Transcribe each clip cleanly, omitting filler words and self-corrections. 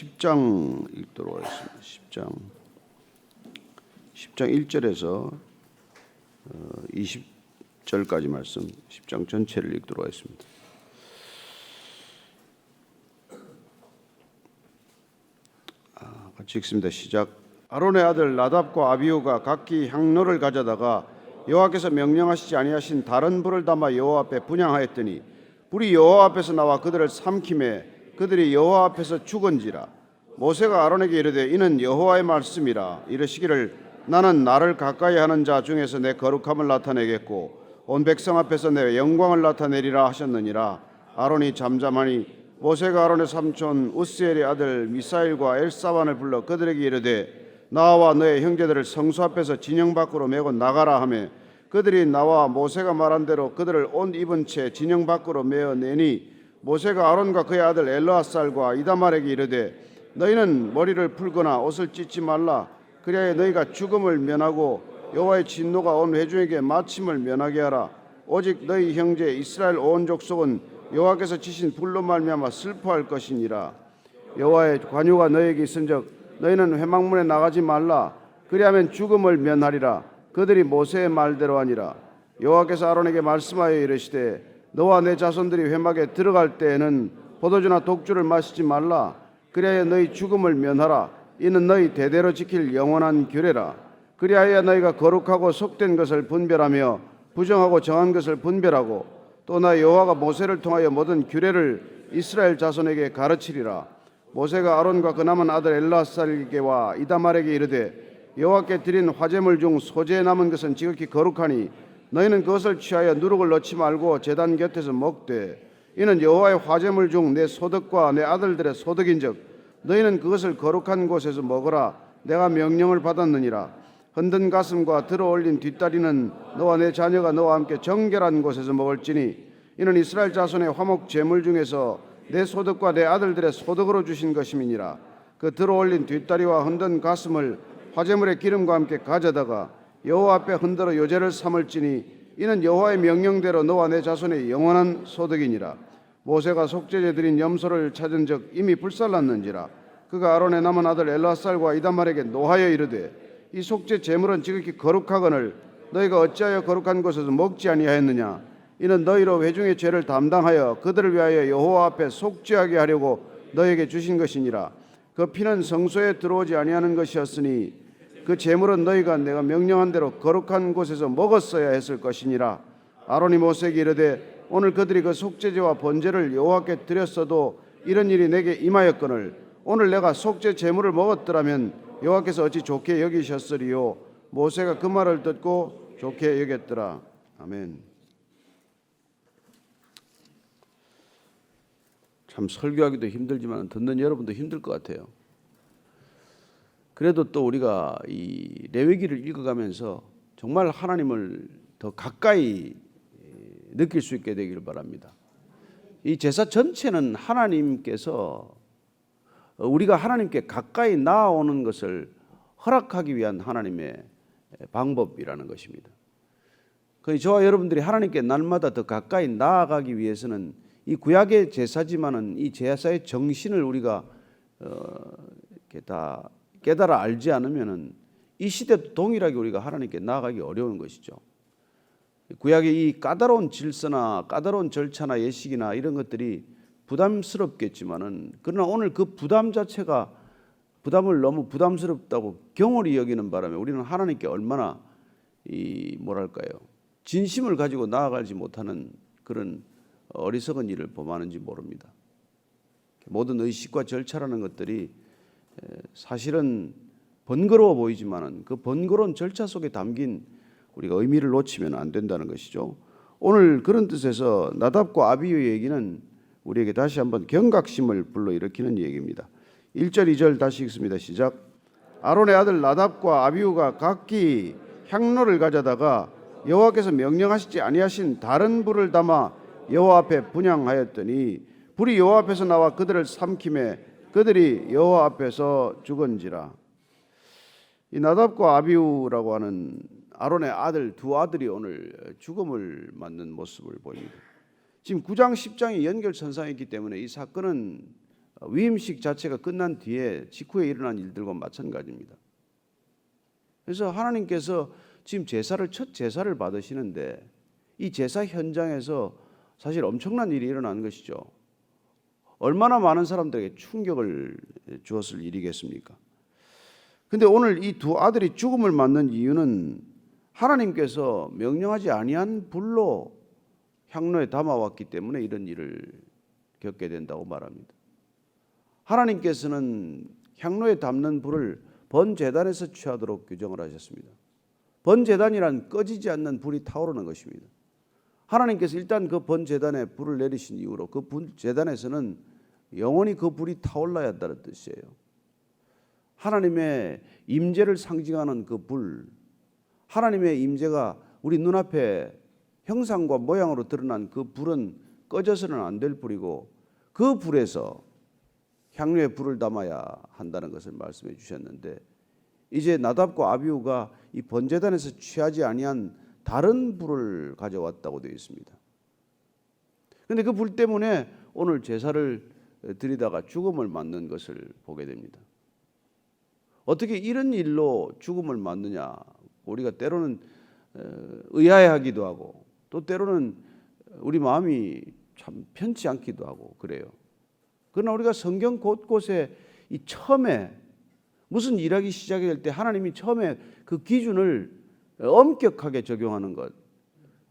10장 읽도록 하겠습니다. 10장 1절에서 20절까지 말씀, 10장 전체를 읽도록 하겠습니다. 같이 읽습니다. 시작. 아론의 아들 나답과 아비후가 각기 향로를 가져다가 여호와께서 명령하시지 아니하신 다른 불을 담아 여호와 앞에 분향하였더니 불이 여호와 앞에서 나와 그들을 삼키매 그들이 여호와 앞에서 죽은지라. 모세가 아론에게 이르되 이는 여호와의 말씀이라. 이르시기를 나는 나를 가까이 하는 자 중에서 내 거룩함을 나타내겠고 온 백성 앞에서 내 영광을 나타내리라 하셨느니라. 아론이 잠잠하니 모세가 아론의 삼촌 우스엘의 아들 미사일과 엘사반을 불러 그들에게 이르되 나와 너의 형제들을 성소 앞에서 진영 밖으로 메고 나가라 하며 그들이 나와 모세가 말한 대로 그들을 옷 입은 채 진영 밖으로 메어 내니 모세가 아론과 그의 아들 엘르아살과 이다말에게 이르되 너희는 머리를 풀거나 옷을 찢지 말라. 그리하여 너희가 죽음을 면하고 여호와의 진노가 온 회중에게 마침을 면하게 하라. 오직 너희 형제 이스라엘 온 족속은 여호와께서 지신 불로 말미암아 슬퍼할 것이니라. 여호와의 관유가 너희에게 있은즉 너희는 회막문에 나가지 말라. 그리하면 죽음을 면하리라. 그들이 모세의 말대로 하니라. 여호와께서 아론에게 말씀하여 이르시되 너와 내 자손들이 회막에 들어갈 때에는 포도주나 독주를 마시지 말라. 그리하여 너희 죽음을 면하라. 이는 너희 대대로 지킬 영원한 규례라. 그리하여 너희가 거룩하고 속된 것을 분별하며 부정하고 정한 것을 분별하고 또 나 여호와가 모세를 통하여 모든 규례를 이스라엘 자손에게 가르치리라. 모세가 아론과 그 남은 아들 엘르아살에게와 이다말에게 이르되 여호와께 드린 화제물 중 소재에 남은 것은 지극히 거룩하니 너희는 그것을 취하여 누룩을 넣지 말고 제단 곁에서 먹되 이는 여호와의 화제물 중 내 소득과 내 아들들의 소득인즉 너희는 그것을 거룩한 곳에서 먹으라. 내가 명령을 받았느니라. 흔든 가슴과 들어 올린 뒷다리는 너와 내 자녀가 너와 함께 정결한 곳에서 먹을지니 이는 이스라엘 자손의 화목 제물 중에서 내 소득과 내 아들들의 소득으로 주신 것임이니라. 그 들어 올린 뒷다리와 흔든 가슴을 화제물의 기름과 함께 가져다가 여호와 앞에 흔들어 요제를 삼을지니 이는 여호와의 명령대로 너와 내 자손의 영원한 소득이니라. 모세가 속죄제 드린 염소를 찾은즉 이미 불살랐는지라. 그가 아론의 남은 아들 엘르아살과 이다말에게 노하여 이르되 이 속죄 제물은 지극히 거룩하거늘 너희가 어찌하여 거룩한 곳에서 먹지 아니하였느냐. 이는 너희로 회중의 죄를 담당하여 그들을 위하여 여호와 앞에 속죄하게 하려고 너희에게 주신 것이니라. 그 피는 성소에 들어오지 아니하는 것이었으니 그 제물은 너희가 내가 명령한 대로 거룩한 곳에서 먹었어야 했을 것이니라. 아론이 모세에게 이르되 오늘 그들이 그 속죄제와 번제를 여호와께 드렸어도 이런 일이 내게 임하였거늘 오늘 내가 속죄 제물을 먹었더라면 여호와께서 어찌 좋게 여기셨으리요. 모세가 그 말을 듣고 좋게 여겼더라. 아멘. 참 설교하기도 힘들지만 듣는 여러분도 힘들 것 같아요. 그래도 또 우리가 이 레위기를 읽어가면서 정말 하나님을 더 가까이 느낄 수 있게 되기를 바랍니다. 이 제사 전체는 하나님께서 우리가 하나님께 가까이 나아오는 것을 허락하기 위한 하나님의 방법이라는 것입니다. 저와 여러분들이 하나님께 날마다 더 가까이 나아가기 위해서는 이 구약의 제사지만은 이 제사의 정신을 우리가 이렇게 다 깨달아 알지 않으면은 이 시대도 동일하게 우리가 하나님께 나아가기 어려운 것이죠. 구약의 이 까다로운 질서나 까다로운 절차나 예식이나 이런 것들이 부담스럽겠지만은 그러나 오늘 그 부담 자체가 부담을 너무 부담스럽다고 경홀히 여기는 바람에 우리는 하나님께 얼마나 진심을 가지고 나아가지 못하는 그런 어리석은 일을 범하는지 모릅니다. 모든 의식과 절차라는 것들이 사실은 번거로워 보이지만은 그 번거로운 절차 속에 담긴 우리가 의미를 놓치면 안 된다는 것이죠. 오늘 그런 뜻에서 나답과 아비후의 얘기는 우리에게 다시 한번 경각심을 불러일으키는 얘기입니다. 1절 2절 다시 읽습니다. 시작. 아론의 아들 나답과 아비후가 각기 향로를 가져다가 여호와께서 명령하시지 아니하신 다른 불을 담아 여호와 앞에 분향하였더니 불이 여호와 앞에서 나와 그들을 삼키매 그들이 여호와 앞에서 죽은지라. 이 나답과 아비후라고 하는 아론의 아들 두 아들이 오늘 죽음을 맞는 모습을 보입니다. 지금 9장 10장이 연결선상이기 때문에 이 사건은 위임식 자체가 끝난 뒤에 직후에 일어난 일들과 마찬가지입니다. 그래서 하나님께서 지금 첫 제사를 받으시는데 이 제사 현장에서 사실 엄청난 일이 일어난 것이죠. 얼마나 많은 사람들에게 충격을 주었을 일이겠습니까? 근데 오늘 이 두 아들이 죽음을 맞는 이유는 하나님께서 명령하지 아니한 불로 향로에 담아왔기 때문에 이런 일을 겪게 된다고 말합니다. 하나님께서는 향로에 담는 불을 번제단에서 취하도록 규정을 하셨습니다. 번제단이란 꺼지지 않는 불이 타오르는 것입니다. 하나님께서 일단 그 번제단에 불을 내리신 이후로 그 제단에서는 영원히 그 불이 타올라야 한다는 뜻이에요. 하나님의 임재를 상징하는 그 불, 하나님의 임재가 우리 눈앞에 형상과 모양으로 드러난 그 불은 꺼져서는 안 될 불이고 그 불에서 향료에 불을 담아야 한다는 것을 말씀해 주셨는데 이제 나답과 아비후가 이 번제단에서 취하지 아니한 다른 불을 가져왔다고 되어 있습니다. 그런데 그 불 때문에 오늘 제사를 드리다가 죽음을 맞는 것을 보게 됩니다. 어떻게 이런 일로 죽음을 맞느냐? 우리가 때로는 의아해하기도 하고 또 때로는 우리 마음이 참 편치 않기도 하고 그래요. 그러나 우리가 성경 곳곳에 이 처음에 무슨 일하기 시작할 때 하나님이 처음에 그 기준을 엄격하게 적용하는 것,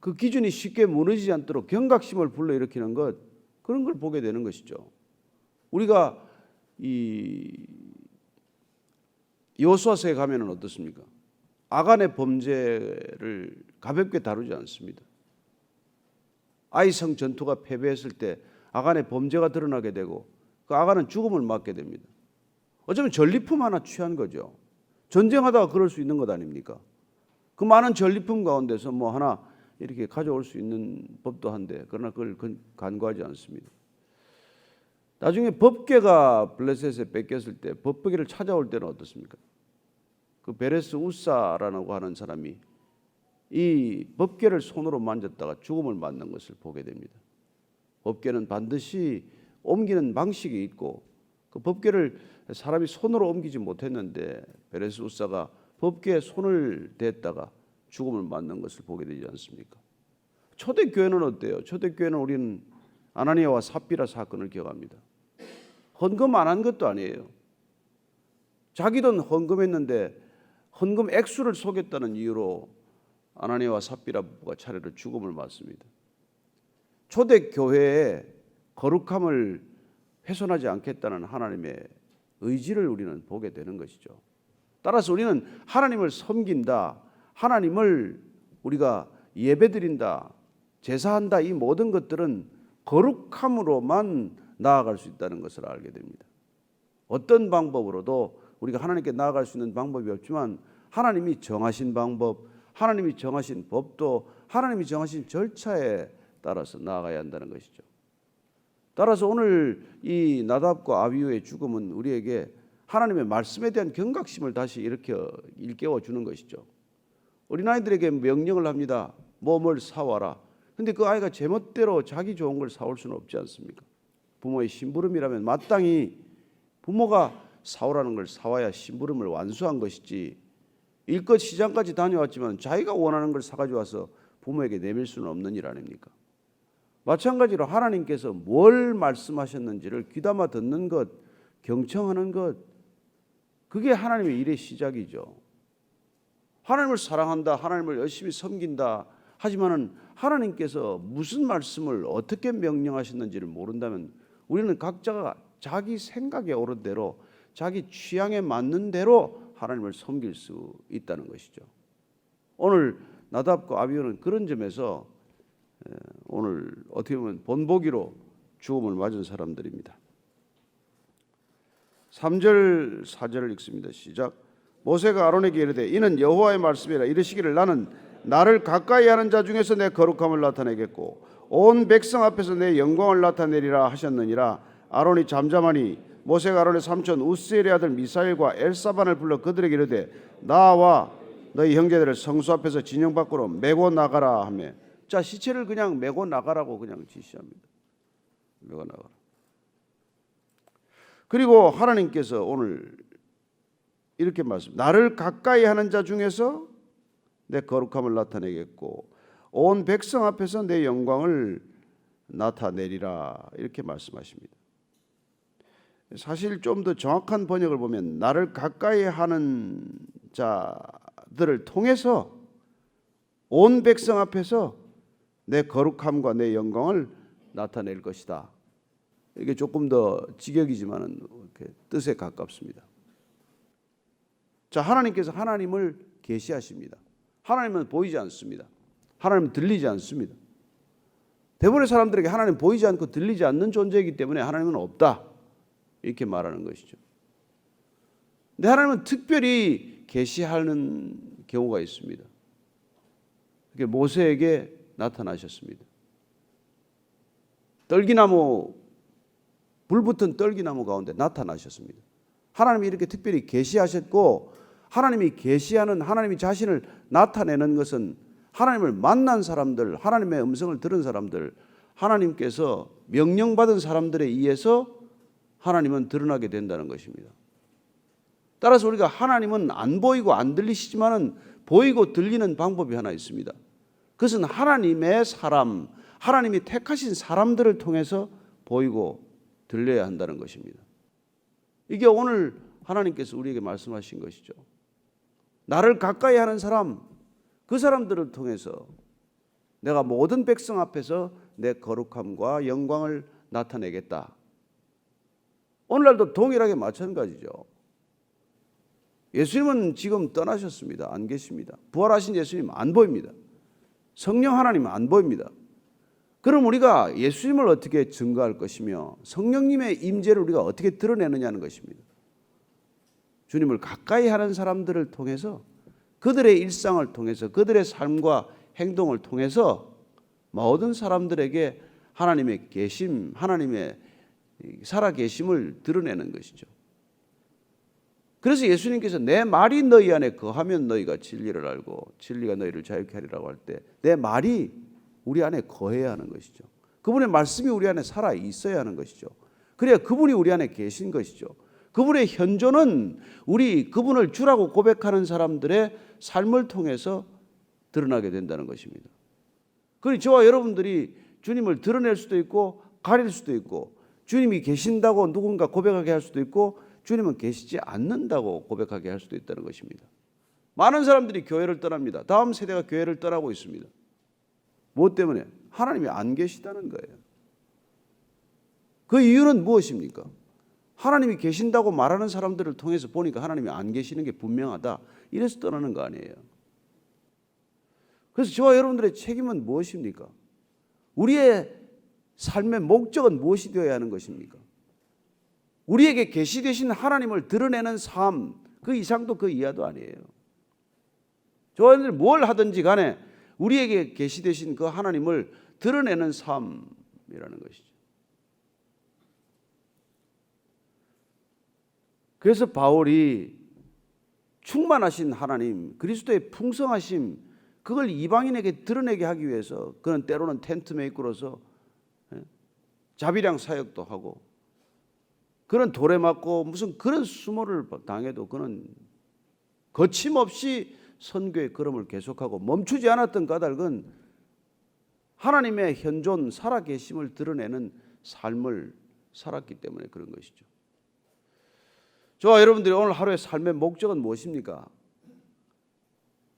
그 기준이 쉽게 무너지지 않도록 경각심을 불러일으키는 것, 그런 걸 보게 되는 것이죠. 우리가 이 여호수아서에 가면은 어떻습니까? 아간의 범죄를 가볍게 다루지 않습니다. 아이성 전투가 패배했을 때 아간의 범죄가 드러나게 되고 그 아간은 죽음을 맞게 됩니다. 어쩌면 전리품 하나 취한 거죠. 전쟁하다가 그럴 수 있는 것 아닙니까? 그 많은 전리품 가운데서 뭐 하나 이렇게 가져올 수 있는 법도 한데 그러나 그걸 간과하지 않습니다. 나중에 법궤가 블레셋에 뺏겼을 때 법궤를 찾아올 때는 어떻습니까? 그 베레스 우사라고 하는 사람이 이 법궤를 손으로 만졌다가 죽음을 맞는 것을 보게 됩니다. 법궤는 반드시 옮기는 방식이 있고 그 법궤를 사람이 손으로 옮기지 못했는데 베레스 우사가 법궤에 손을 댔다가 죽음을 맞는 것을 보게 되지 않습니까? 초대교회는 어때요? 초대교회는 우리는 아나니아와 삽비라 사건을 기억합니다. 헌금 안 한 것도 아니에요. 자기 돈 헌금했는데 헌금 액수를 속였다는 이유로 아나니아와 삽비라 부부가 차례로 죽음을 맞습니다. 초대교회의 거룩함을 훼손하지 않겠다는 하나님의 의지를 우리는 보게 되는 것이죠. 따라서 우리는 하나님을 섬긴다, 하나님을 우리가 예배드린다, 제사한다, 이 모든 것들은 거룩함으로만 나아갈 수 있다는 것을 알게 됩니다. 어떤 방법으로도 우리가 하나님께 나아갈 수 있는 방법이 없지만 하나님이 정하신 방법, 하나님이 정하신 법도 하나님이 정하신 절차에 따라서 나아가야 한다는 것이죠. 따라서 오늘 이 나답과 아비후의 죽음은 우리에게 하나님의 말씀에 대한 경각심을 다시 일깨워 주는 것이죠. 어린아이들에게 명령을 합니다. 뭘 사와라. 근데 그 아이가 제멋대로 자기 좋은 걸 사올 수는 없지 않습니까? 부모의 심부름이라면 마땅히 부모가 사오라는 걸 사와야 심부름을 완수한 것이지 일껏 시장까지 다녀왔지만 자기가 원하는 걸 사가지고 와서 부모에게 내밀 수는 없는 일 아닙니까? 마찬가지로 하나님께서 뭘 말씀하셨는지를 귀담아 듣는 것, 경청하는 것, 그게 하나님의 일의 시작이죠. 하나님을 사랑한다, 하나님을 열심히 섬긴다 하지만은 하나님께서 무슨 말씀을 어떻게 명령하셨는지를 모른다면 우리는 각자가 자기 생각에 오른 대로 자기 취향에 맞는 대로 하나님을 섬길 수 있다는 것이죠. 오늘 나답과 아비후는 그런 점에서 오늘 어떻게 보면 본보기로 죽음을 맞은 사람들입니다. 3절 4절을 읽습니다. 시작. 모세가 아론에게 이르되 이는 여호와의 말씀이라 이르시기를 나는 나를 가까이 하는 자 중에서 내 거룩함을 나타내겠고 온 백성 앞에서 내 영광을 나타내리라 하셨느니라. 아론이 잠잠하니 모세가 아론의 삼촌 우스엘의 아들 미사엘과 엘사반을 불러 그들에게 이르되 나와 너희 형제들을 성소 앞에서 진영 밖으로 메고 나가라 하며, 자, 시체를 그냥 메고 나가라고 그냥 지시합니다. 메고 나가라. 그리고 하나님께서 오늘 이렇게 말씀, 나를 가까이 하는 자 중에서 내 거룩함을 나타내겠고 온 백성 앞에서 내 영광을 나타내리라, 이렇게 말씀하십니다. 사실 좀 더 정확한 번역을 보면 나를 가까이 하는 자들을 통해서 온 백성 앞에서 내 거룩함과 내 영광을 나타낼 것이다. 이게 조금 더 직역이지만은 뜻에 가깝습니다. 자, 하나님께서 하나님을 계시하십니다. 하나님은 보이지 않습니다. 하나님은 들리지 않습니다. 대부분의 사람들에게 하나님 보이지 않고 들리지 않는 존재이기 때문에 하나님은 없다, 이렇게 말하는 것이죠. 근데 하나님은 특별히 계시하는 경우가 있습니다. 그게 모세에게 나타나셨습니다. 떨기나무, 불붙은 떨기나무 가운데 나타나셨습니다. 하나님이 이렇게 특별히 계시하셨고, 하나님이 계시하는, 하나님이 자신을 나타내는 것은 하나님을 만난 사람들, 하나님의 음성을 들은 사람들, 하나님께서 명령받은 사람들에 의해서 하나님은 드러나게 된다는 것입니다. 따라서 우리가 하나님은 안 보이고 안 들리시지만은 보이고 들리는 방법이 하나 있습니다. 그것은 하나님의 사람, 하나님이 택하신 사람들을 통해서 보이고 들려야 한다는 것입니다. 이게 오늘 하나님께서 우리에게 말씀하신 것이죠. 나를 가까이 하는 사람, 그 사람들을 통해서 내가 모든 백성 앞에서 내 거룩함과 영광을 나타내겠다. 오늘날도 동일하게 마찬가지죠. 예수님은 지금 떠나셨습니다. 안 계십니다. 부활하신 예수님 안 보입니다. 성령 하나님 안 보입니다. 그럼 우리가 예수님을 어떻게 증거할 것이며 성령님의 임재를 우리가 어떻게 드러내느냐는 것입니다. 주님을 가까이 하는 사람들을 통해서, 그들의 일상을 통해서, 그들의 삶과 행동을 통해서 모든 사람들에게 하나님의 계심, 하나님의 살아계심을 드러내는 것이죠. 그래서 예수님께서 내 말이 너희 안에 거하면 너희가 진리를 알고 진리가 너희를 자유케 하리라고 할 때 내 말이 우리 안에 거해야 하는 것이죠. 그분의 말씀이 우리 안에 살아 있어야 하는 것이죠. 그래야 그분이 우리 안에 계신 것이죠. 그분의 현존은 우리 그분을 주라고 고백하는 사람들의 삶을 통해서 드러나게 된다는 것입니다. 그러니 저와 여러분들이 주님을 드러낼 수도 있고 가릴 수도 있고, 주님이 계신다고 누군가 고백하게 할 수도 있고 주님은 계시지 않는다고 고백하게 할 수도 있다는 것입니다. 많은 사람들이 교회를 떠납니다. 다음 세대가 교회를 떠나고 있습니다. 무엇 때문에? 하나님이 안 계시다는 거예요. 그 이유는 무엇입니까? 하나님이 계신다고 말하는 사람들을 통해서 보니까 하나님이 안 계시는 게 분명하다, 이래서 떠나는 거 아니에요. 그래서 저와 여러분들의 책임은 무엇입니까? 우리의 삶의 목적은 무엇이 되어야 하는 것입니까? 우리에게 계시되신 하나님을 드러내는 삶, 그 이상도 그 이하도 아니에요. 저와 여러분들이 뭘 하든지 간에 우리에게 계시되신 그 하나님을 드러내는 삶이라는 것이죠. 그래서 바울이 충만하신 하나님, 그리스도의 풍성하심, 그걸 이방인에게 드러내게 하기 위해서 그는 때로는 텐트 메이커로서 자비량 사역도 하고, 그는 돌에 맞고 무슨 그런 수모를 당해도 그는 거침없이 선교의 걸음을 계속하고 멈추지 않았던 까닭은 하나님의 현존, 살아계심을 드러내는 삶을 살았기 때문에 그런 것이죠. 저와 여러분들이 오늘 하루의 삶의 목적은 무엇입니까?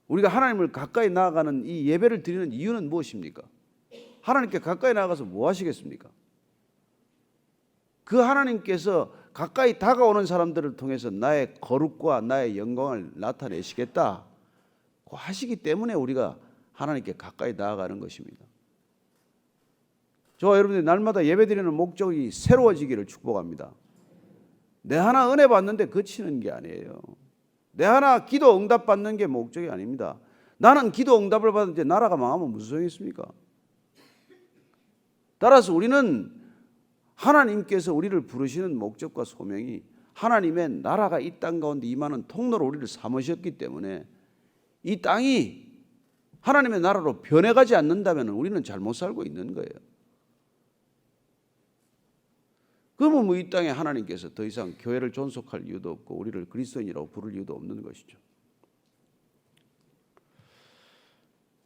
우리가 하나님을 가까이 나아가는 이 예배를 드리는 이유는 무엇입니까? 하나님께 가까이 나아가서 뭐 하시겠습니까? 그 하나님께서 가까이 다가오는 사람들을 통해서 나의 거룩과 나의 영광을 나타내시겠다고 하시기 때문에 우리가 하나님께 가까이 나아가는 것입니다. 저와 여러분들이 날마다 예배드리는 목적이 새로워지기를 축복합니다. 내 하나 은혜 받는데 그치는 게 아니에요. 내 하나 기도 응답 받는 게 목적이 아닙니다. 나는 기도 응답을 받는데 나라가 망하면 무슨 소용이 있습니까? 따라서 우리는 하나님께서 우리를 부르시는 목적과 소명이 하나님의 나라가 이 땅 가운데 임하는 통로로 우리를 삼으셨기 때문에 이 땅이 하나님의 나라로 변해가지 않는다면 우리는 잘못 살고 있는 거예요. 그러면 뭐 이 땅에 하나님께서 더 이상 교회를 존속할 이유도 없고 우리를 그리스도인이라고 부를 이유도 없는 것이죠.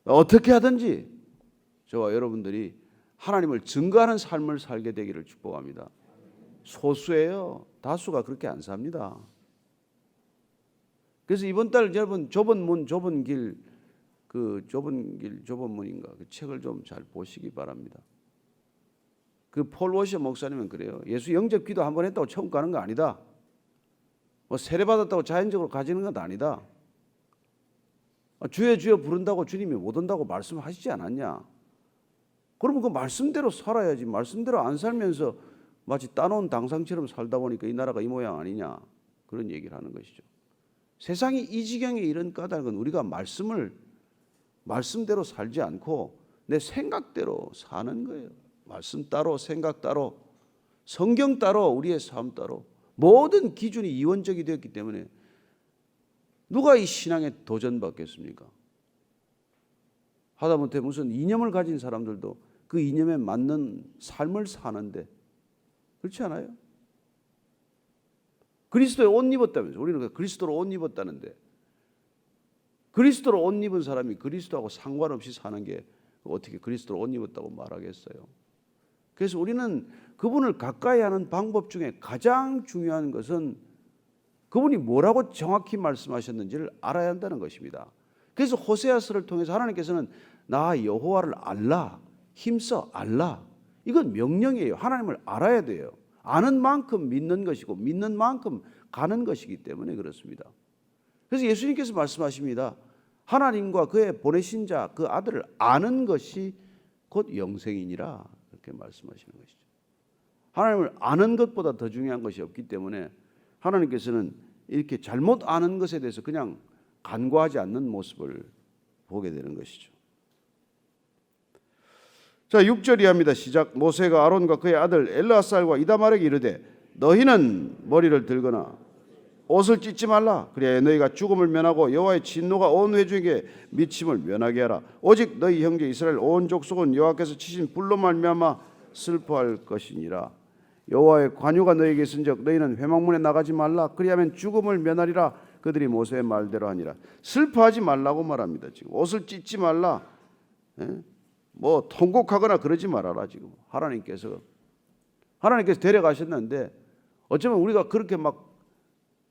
어떻게 하든지 저와 여러분들이 하나님을 증거하는 삶을 살게 되기를 축복합니다. 소수예요. 다수가 그렇게 안 삽니다. 그래서 이번 달 여러분 좁은 문인가 그 책을 좀 잘 보시기 바랍니다. 그 폴 워셔 목사님은 그래요. 예수 영접 기도 한 번 했다고 천국 가는 거 아니다. 뭐 세례 받았다고 자연적으로 가지는 건 아니다. 주여 주여 부른다고 주님이 못 온다고 말씀하시지 않았냐? 그러면 그 말씀대로 살아야지. 말씀대로 안 살면서 마치 따놓은 당상처럼 살다 보니까 이 나라가 이 모양 아니냐? 그런 얘기를 하는 것이죠. 세상이 이 지경에 이런 까닭은 우리가 말씀대로 살지 않고 내 생각대로 사는 거예요. 말씀 따로, 생각 따로, 성경 따로, 우리의 삶 따로 모든 기준이 이원적이 되었기 때문에 누가 이 신앙에 도전받겠습니까? 하다못해 무슨 이념을 가진 사람들도 그 이념에 맞는 삶을 사는데 그렇지 않아요? 그리스도에 옷 입었다면서 우리는 그리스도로 옷 입었다는데 그리스도로 옷 입은 사람이 그리스도하고 상관없이 사는 게 어떻게 그리스도로 옷 입었다고 말하겠어요? 그래서 우리는 그분을 가까이 하는 방법 중에 가장 중요한 것은 그분이 뭐라고 정확히 말씀하셨는지를 알아야 한다는 것입니다. 그래서 호세아서를 통해서 하나님께서는 나 여호와를 알라, 힘써 알라. 이건 명령이에요. 하나님을 알아야 돼요. 아는 만큼 믿는 것이고 믿는 만큼 가는 것이기 때문에 그렇습니다. 그래서 예수님께서 말씀하십니다. 하나님과 그의 보내신 자, 그 아들을 아는 것이 곧 영생이니라. 그렇게 말씀하시는 것이죠. 하나님을 아는 것보다 더 중요한 것이 없기 때문에 하나님께서는 이렇게 잘못 아는 것에 대해서 그냥 간과하지 않는 모습을 보게 되는 것이죠. 자, 6절 이하입니다. 시작. 모세가 아론과 그의 아들 엘르아살과 이다말에게 이르되 너희는 머리를 들거나 옷을 찢지 말라. 그래야 너희가 죽음을 면하고 여호와의 진노가 온 회중에게 미침을 면하게 하라. 오직 너희 형제 이스라엘 온 족속은 여호와께서 치신 불로 말미암아 슬퍼할 것이니라. 여호와의 관유가 너희에게 있은즉 너희는 회막문에 나가지 말라. 그리하면 죽음을 면하리라. 그들이 모세의 말대로 하니라. 슬퍼하지 말라고 말합니다. 지금 옷을 찢지 말라. 뭐 통곡하거나 그러지 말아라. 지금 하나님께서 데려가셨는데 어쩌면 우리가 그렇게 막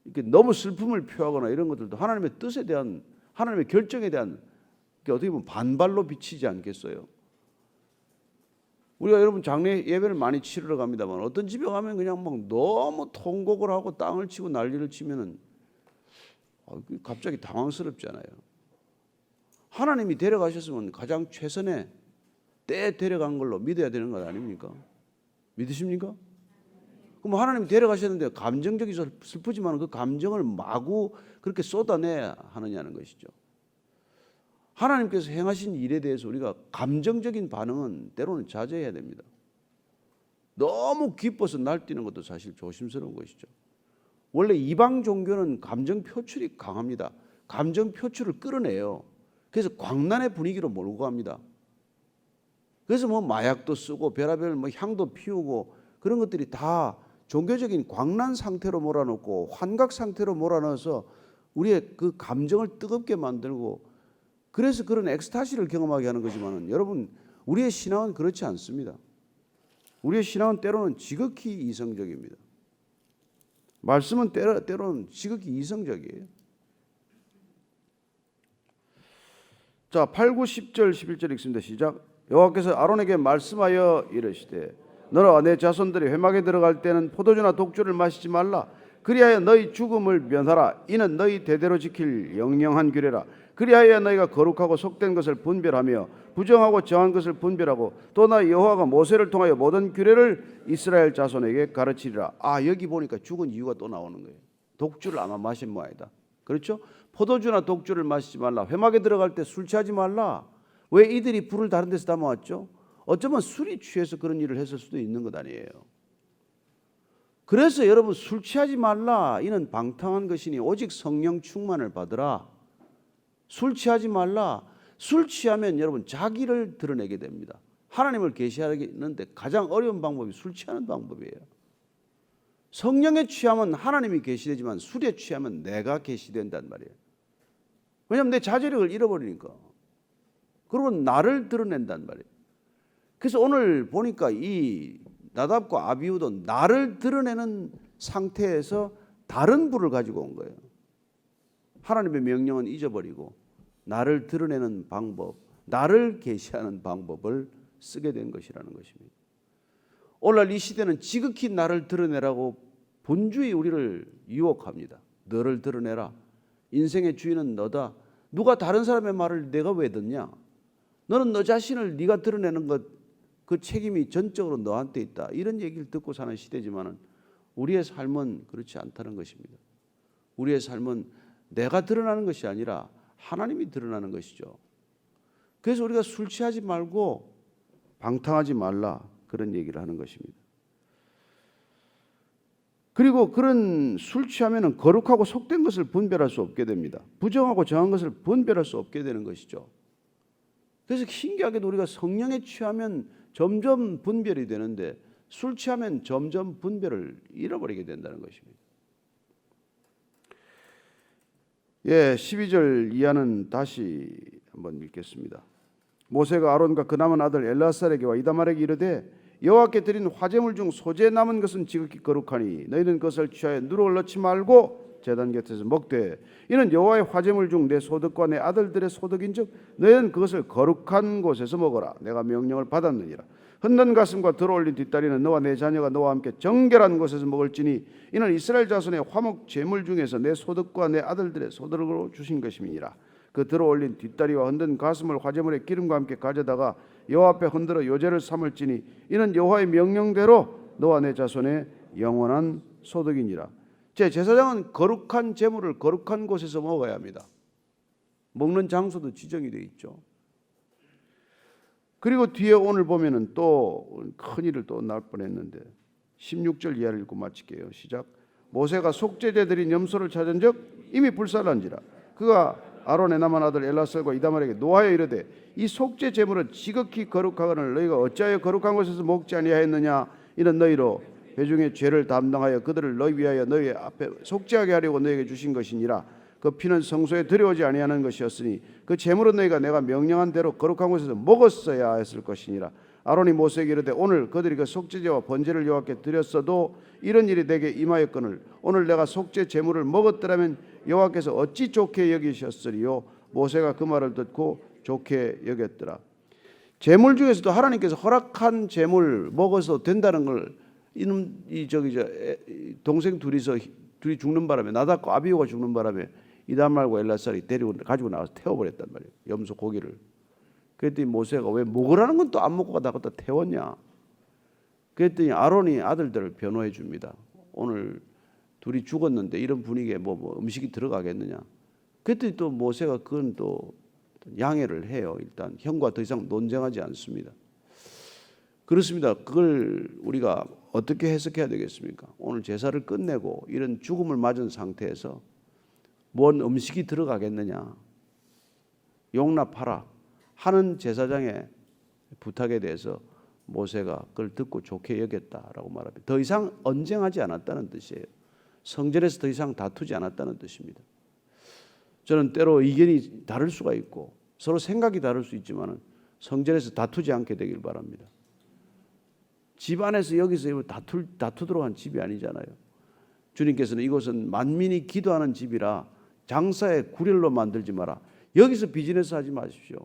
이렇게 너무 슬픔을 표하거나 이런 것들도 하나님의 뜻에 대한 하나님의 결정에 대한 어떻게 보면 반발로 비치지 않겠어요? 우리가 여러분 장례 예배를 많이 치르러 갑니다만 어떤 집에 가면 그냥 막 너무 통곡을 하고 땅을 치고 난리를 치면은 갑자기 당황스럽잖아요. 하나님이 데려가셨으면 가장 최선의 때에 데려간 걸로 믿어야 되는 것 아닙니까? 믿으십니까? 그럼 하나님이 데려가셨는데 감정적이 슬프지만 그 감정을 마구 그렇게 쏟아내야 하느냐는 것이죠. 하나님께서 행하신 일에 대해서 우리가 감정적인 반응은 때로는 자제해야 됩니다. 너무 기뻐서 날뛰는 것도 사실 조심스러운 것이죠. 원래 이방 종교는 감정 표출이 강합니다. 감정 표출을 끌어내요. 그래서 광란의 분위기로 몰고 갑니다. 그래서 뭐 마약도 쓰고 별의별 뭐 향도 피우고 그런 것들이 다 종교적인 광란 상태로 몰아넣고 환각 상태로 몰아넣어서 우리의 그 감정을 뜨겁게 만들고 그래서 그런 엑스타시를 경험하게 하는 거지만 여러분 우리의 신앙은 그렇지 않습니다. 우리의 신앙은 때로는 지극히 이성적입니다. 말씀은 때로는 지극히 이성적이에요. 자, 8, 9, 10절, 11절 읽습니다. 시작. 여호와께서 아론에게 말씀하여 이르시되 너와 내 자손들이 회막에 들어갈 때는 포도주나 독주를 마시지 말라. 그리하여 너희 죽음을 면하라. 이는 너희 대대로 지킬 영영한 규례라. 그리하여 너희가 거룩하고 속된 것을 분별하며 부정하고 정한 것을 분별하고 또 나 여호와가 모세를 통하여 모든 규례를 이스라엘 자손에게 가르치리라. 여기 보니까 죽은 이유가 또 나오는 거예요. 독주를 아마 마신 모양이다. 그렇죠? 포도주나 독주를 마시지 말라. 회막에 들어갈 때 술 취하지 말라. 왜 이들이 불을 다른 데서 담아왔죠? 어쩌면 술이 취해서 그런 일을 했을 수도 있는 것 아니에요. 그래서 여러분 술 취하지 말라. 이는 방탕한 것이니 오직 성령 충만을 받으라. 술 취하지 말라. 술 취하면 여러분 자기를 드러내게 됩니다. 하나님을 계시하는데 가장 어려운 방법이 술 취하는 방법이에요. 성령에 취하면 하나님이 계시되지만 술에 취하면 내가 계시된단 말이에요. 왜냐하면 내 자제력을 잃어버리니까. 그리고 나를 드러낸단 말이에요. 그래서 오늘 보니까 이 나답과 아비후도 나를 드러내는 상태에서 다른 불을 가지고 온 거예요. 하나님의 명령은 잊어버리고 나를 드러내는 방법, 나를 계시하는 방법을 쓰게 된 것이라는 것입니다. 오늘날 이 시대는 지극히 나를 드러내라고 분주히 우리를 유혹합니다. 너를 드러내라. 인생의 주인은 너다. 누가 다른 사람의 말을 내가 왜 듣냐? 너는 너 자신을 네가 드러내는 것, 그 책임이 전적으로 너한테 있다. 이런 얘기를 듣고 사는 시대지만은 우리의 삶은 그렇지 않다는 것입니다. 우리의 삶은 내가 드러나는 것이 아니라 하나님이 드러나는 것이죠. 그래서 우리가 술 취하지 말고 방탕하지 말라, 그런 얘기를 하는 것입니다. 그리고 그런 술 취하면은 거룩하고 속된 것을 분별할 수 없게 됩니다. 부정하고 정한 것을 분별할 수 없게 되는 것이죠. 그래서 신기하게도 우리가 성령에 취하면 점점 분별이 되는데 술 취하면 점점 분별을 잃어버리게 된다는 것입니다. 12절 이하는 다시 한번 읽겠습니다. 모세가 아론과 그 남은 아들 엘라살에게와 이다말에게 이르되 여호와께 드린 화제물 중 소재 남은 것은 지극히 거룩하니 너희는 그것을 취하여 누룩을 넣지 말고 제단 곁에서 먹되 이는 여호와의 화제물 중 내 소득과 내 아들들의 소득인즉 너희는 그것을 거룩한 곳에서 먹어라. 내가 명령을 받았느니라. 흔든 가슴과 들어올린 뒷다리는 너와 내 자녀가 너와 함께 정결한 곳에서 먹을지니 이는 이스라엘 자손의 화목 제물 중에서 내 소득과 내 아들들의 소득으로 주신 것임이니라. 그 들어올린 뒷다리와 흔든 가슴을 화제물의 기름과 함께 가져다가 여호와 앞에 흔들어 요제를 삼을지니 이는 여호와의 명령대로 너와 내 자손의 영원한 소득이니라. 제 제사장은 거룩한 제물을 거룩한 곳에서 먹어야 합니다. 먹는 장소도 지정이 되어 있죠. 그리고 뒤에 오늘 보면은 또 큰일을 또 날 뻔했는데 16절 이하를 읽고 마칠게요. 시작. 모세가 속죄제 드린 염소를 찾은 적 이미 불살란지라. 그가 아론의 남은 아들 엘라살과 이다말에게 노하여 이르되 이 속죄 제물은 지극히 거룩하거늘 너희가 어찌하여 거룩한 곳에서 먹지 아니하였느냐. 이는 너희로 회중의 죄를 담당하여 그들을 너희 위하여 너희 앞에 속죄하게 하려고 너희에게 주신 것이니라. 그 피는 성소에 들여오지 아니하는 것이었으니 그 제물은 너희가 내가 명령한 대로 거룩한 곳에서 먹었어야 했을 것이니라. 아론이 모세에게 이르되 오늘 그들이 그 속죄제와 번제를 여호와께 드렸어도 이런 일이 내게 임하였거늘 오늘 내가 속죄 제물을 먹었더라면 여호와께서 어찌 좋게 여기셨으리요. 모세가 그 말을 듣고 좋게 여겼더라. 제물 중에서도 하나님께서 허락한 제물 먹어서 된다는 걸 동생 둘이 죽는 바람에 나답과 아비후가 죽는 바람에 이다말과 엘라살이 가지고 나와서 태워버렸단 말이에요. 염소 고기를. 그랬더니 모세가 왜 먹으라는 건 또 안 먹고 가다가 또 태웠냐. 그랬더니 아론이 아들들을 변호해 줍니다. 오늘 둘이 죽었는데 이런 분위기에 뭐 음식이 들어가겠느냐. 그랬더니 또 모세가 그건 또 양해를 해요. 일단 형과 더 이상 논쟁하지 않습니다. 그렇습니다. 그걸 우리가 어떻게 해석해야 되겠습니까? 오늘 제사를 끝내고 이런 죽음을 맞은 상태에서 뭔 음식이 들어가겠느냐. 용납하라 하는 제사장의 부탁에 대해서 모세가 그걸 듣고 좋게 여겼다라고 말합니다. 더 이상 언쟁하지 않았다는 뜻이에요. 성전에서 더 이상 다투지 않았다는 뜻입니다. 저는 때로 의견이 다를 수가 있고 서로 생각이 다를 수 있지만 성전에서 다투지 않게 되길 바랍니다. 집 안에서 여기서 다투도록 한 집이 아니잖아요. 주님께서는 이곳은 만민이 기도하는 집이라 장사의 구렬로 만들지 마라. 여기서 비즈니스 하지 마십시오.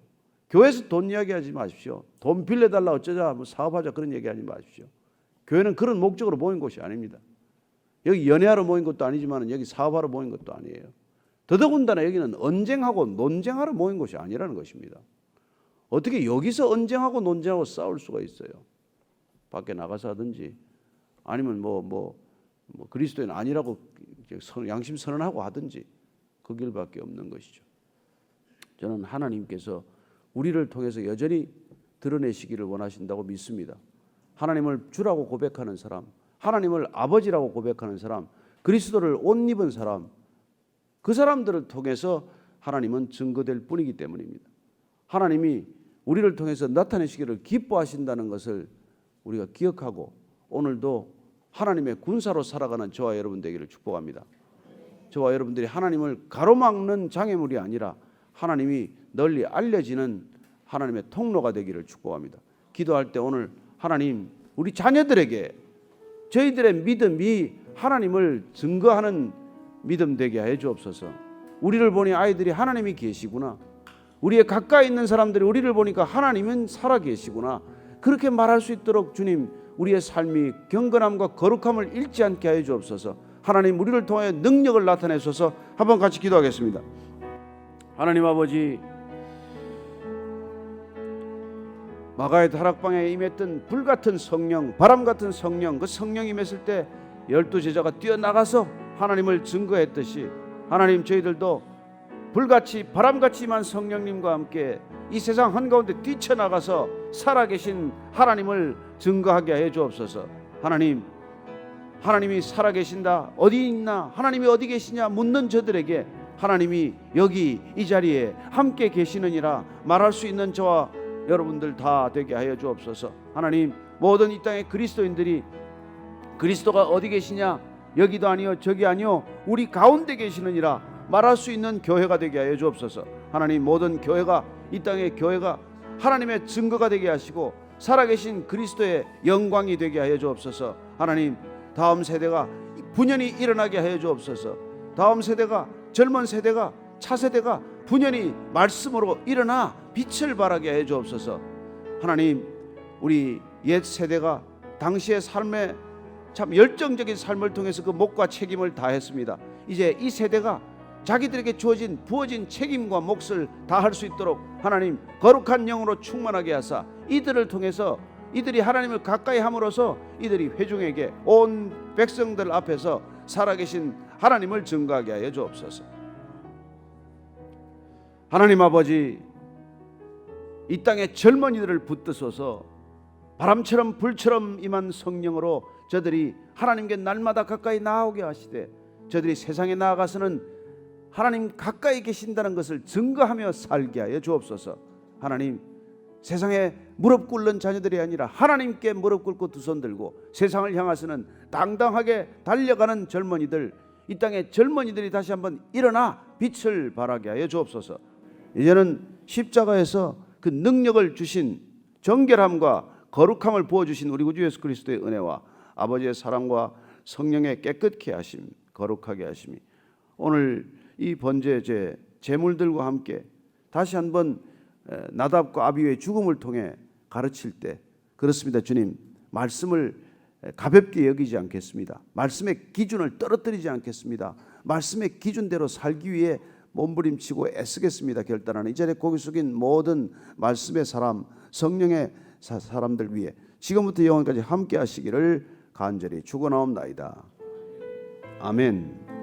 교회에서 돈 이야기하지 마십시오. 돈 빌려달라 어쩌자 뭐 사업하자 그런 얘기하지 마십시오. 교회는 그런 목적으로 모인 곳이 아닙니다. 여기 연애하러 모인 것도 아니지만 여기 사업하러 모인 것도 아니에요. 더더군다나 여기는 언쟁하고 논쟁하러 모인 곳이 아니라는 것입니다. 어떻게 여기서 언쟁하고 논쟁하고 싸울 수가 있어요? 밖에 나가서 하든지 아니면 뭐 그리스도인 아니라고 양심 선언하고 하든지 그 길밖에 없는 것이죠. 저는 하나님께서 우리를 통해서 여전히 드러내시기를 원하신다고 믿습니다. 하나님을 주라고 고백하는 사람, 하나님을 아버지라고 고백하는 사람, 그리스도를 옷 입은 사람, 그 사람들을 통해서 하나님은 증거될 뿐이기 때문입니다. 하나님이 우리를 통해서 나타내시기를 기뻐하신다는 것을 우리가 기억하고 오늘도 하나님의 군사로 살아가는 저와 여러분 되기를 축복합니다. 저와 여러분들이 하나님을 가로막는 장애물이 아니라 하나님이 널리 알려지는 하나님의 통로가 되기를 축복합니다. 기도할 때 오늘 하나님 우리 자녀들에게 저희들의 믿음이 하나님을 증거하는 믿음 되게 해 주옵소서. 우리를 보니 아이들이 하나님이 계시구나, 우리의 가까이 있는 사람들이 우리를 보니까 하나님은 살아 계시구나, 그렇게 말할 수 있도록 주님 우리의 삶이 경건함과 거룩함을 잃지 않게 하여 주옵소서. 하나님 우리를 통해 능력을 나타내소서. 한번 같이 기도하겠습니다. 하나님 아버지, 마가의 다락방에 임했던 불같은 성령, 바람같은 성령, 그 성령이 임했을 때 12제자가 뛰어나가서 하나님을 증거했듯이 하나님 저희들도 불같이 바람같이 임한 성령님과 함께 이 세상 한가운데 뛰쳐나가서 살아계신 하나님을 증거하게 해 주옵소서. 하나님이 살아계신다, 어디 있나, 하나님이 어디 계시냐 묻는 저들에게 하나님이 여기 이 자리에 함께 계시느니라 말할 수 있는 저와 여러분들 다 되게 하여 주옵소서. 하나님 모든 이 땅의 그리스도인들이 그리스도가 어디 계시냐, 여기도 아니요 저기 아니요 우리 가운데 계시느니라 말할 수 있는 교회가 되게 하여 주옵소서. 하나님 모든 교회가, 이 땅의 교회가 하나님의 증거가 되게 하시고 살아계신 그리스도의 영광이 되게 하여 주옵소서. 하나님 다음 세대가 분연히 일어나게 하여 주옵소서. 다음 세대가, 젊은 세대가, 차세대가 분연히 말씀으로 일어나 빛을 발하게 해 주옵소서. 하나님 우리 옛 세대가 당시의 삶에 참 열정적인 삶을 통해서 그 몫과 책임을 다했습니다. 이제 이 세대가 자기들에게 부어진 책임과 몫을 다할 수 있도록 하나님 거룩한 영으로 충만하게 하사 이들을 통해서 이들이 하나님을 가까이 함으로써 이들이 회중에게 온 백성들 앞에서 살아계신 하나님을 증거하게 하여 주옵소서. 하나님 아버지, 이 땅의 젊은이들을 붙드소서. 바람처럼 불처럼 임한 성령으로 저들이 하나님께 날마다 가까이 나아오게 하시되 저들이 세상에 나아가서는 하나님 가까이 계신다는 것을 증거하며 살게 하여 주옵소서. 하나님 세상에 무릎 꿇는 자녀들이 아니라 하나님께 무릎 꿇고 두 손 들고 세상을 향해서는 당당하게 달려가는 젊은이들, 이 땅의 젊은이들이 다시 한번 일어나 빛을 발하게 하여 주옵소서. 이제는 십자가에서 그 능력을 주신 정결함과 거룩함을 부어주신 우리 구주 예수 그리스도의 은혜와 아버지의 사랑과 성령의 깨끗게 하심, 거룩하게 하심이 오늘 이 번제제 제물들과 함께 다시 한번 나답과 아비후의 죽음을 통해 가르칠 때, 그렇습니다 주님, 말씀을 가볍게 여기지 않겠습니다. 말씀의 기준을 떨어뜨리지 않겠습니다. 말씀의 기준대로 살기 위해 몸부림치고 애쓰겠습니다 결단하는 이 자리에 고개 숙인 모든 말씀의 사람, 성령의 사람들 위해 지금부터 영원까지 함께 하시기를 간절히 축원하옵나이다. 아멘.